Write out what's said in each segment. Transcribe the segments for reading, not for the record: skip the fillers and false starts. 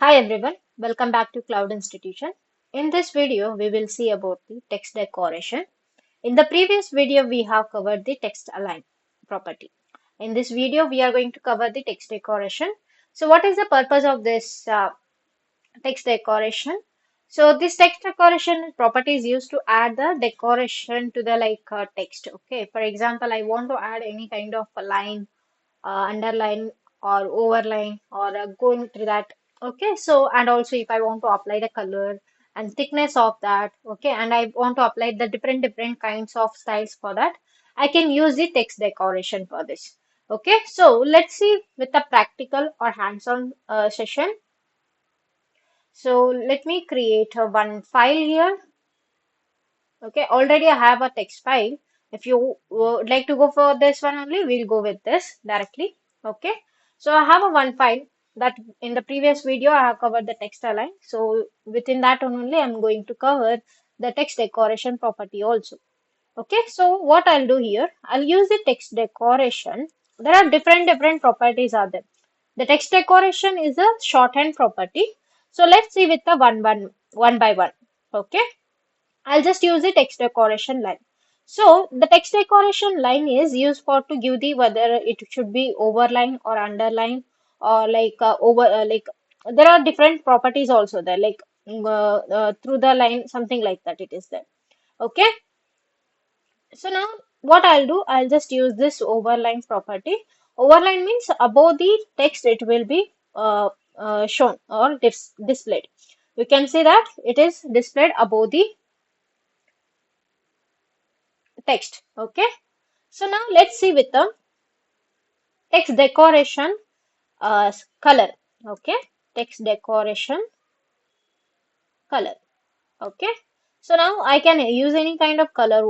Hi everyone, welcome back to Cloud Institution. In this video, we will see about the text decoration. In the previous video, we have covered the text align property. In this video, we are going to cover the text decoration. So what is the purpose of this text decoration? So this text decoration property is used to add the decoration to the text. Okay, for example, I want to add any kind of a line, underline or overline or going through that. Okay, so and also if I want to apply the color and thickness of that, okay, and I want to apply the different kinds of styles for that, I can use the text decoration for this. Okay, so let's see with the practical or hands-on session. So let me create one file here. Okay, already I have a text file. If you would like to go for this one only, we'll go with this directly. Okay, so I have a one file that in the previous video I have covered the text align. So within that one only, I'm going to cover the text decoration property also. Okay, so what I'll do here, I'll use the text decoration. There are different properties are there. The text decoration is a shorthand property. So let's see with the one by one. Okay. I'll just use the text decoration line. So the text decoration line is used for to give the whether it should be overline or underline or there are different properties also there through the line something like that it is there. Okay. So now what I'll do, I'll just use this overline property. Overline means above the text it will be shown or displayed. You can see that it is displayed above the text. Okay. So now let's see with the text decoration color. Okay. Text decoration color. Okay. So now I can use any kind of color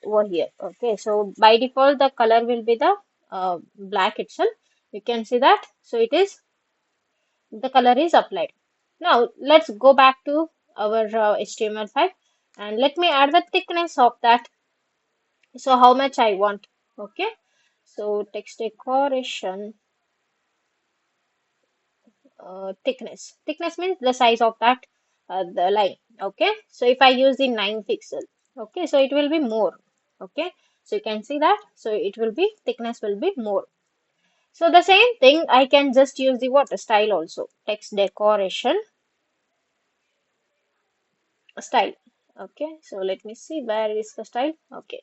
over here. Okay. So by default, the color will be the black itself. You can see that. So it is the color is applied. Now let's go back to our HTML5 and let me add the thickness of that. So how much I want. Okay. So text decoration thickness. Thickness means the size of that the line. Okay. So if I use the 9 pixel, okay, so it will be more. Okay. So you can see that. So it will be thickness will be more. So the same thing I can just use the what style also. Text decoration style. Okay. So let me see where is the style. Okay.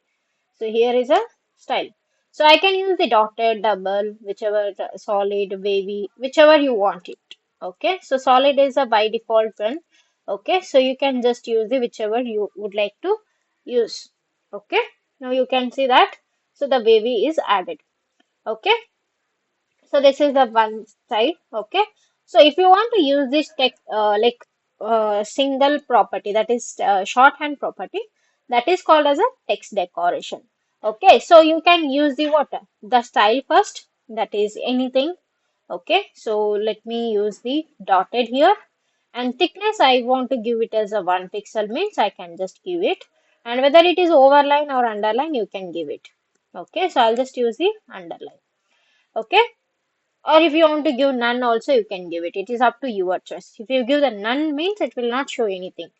So here is a style. So I can use the dotted, double, whichever solid, wavy, whichever you want it. Okay. So solid is a by default one. Okay. So you can just use the whichever you would like to use. Okay. Now you can see that. So the wavy is added. Okay. So this is the one side. Okay. So if you want to use this text single property that is shorthand property that is called as a text decoration. Okay. So you can use the what? The style first. That is anything. Okay. So let me use the dotted here. And thickness I want to give it as a 1 pixel means I can just give it. And whether it is overline or underline you can give it. Okay. So I'll just use the underline. Okay. Or if you want to give none also you can give it. It is up to your choice. If you give the none means it will not show anything.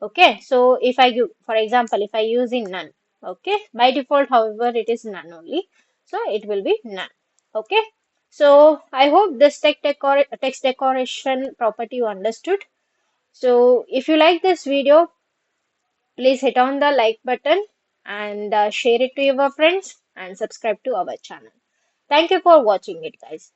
Okay. So if I give, for example, if I use in none, okay, by default, however, it is none only. So it will be none. Okay. So I hope this text decoration property you understood. So if you like this video, please hit on the like button and share it to your friends and subscribe to our channel. Thank you for watching it, guys.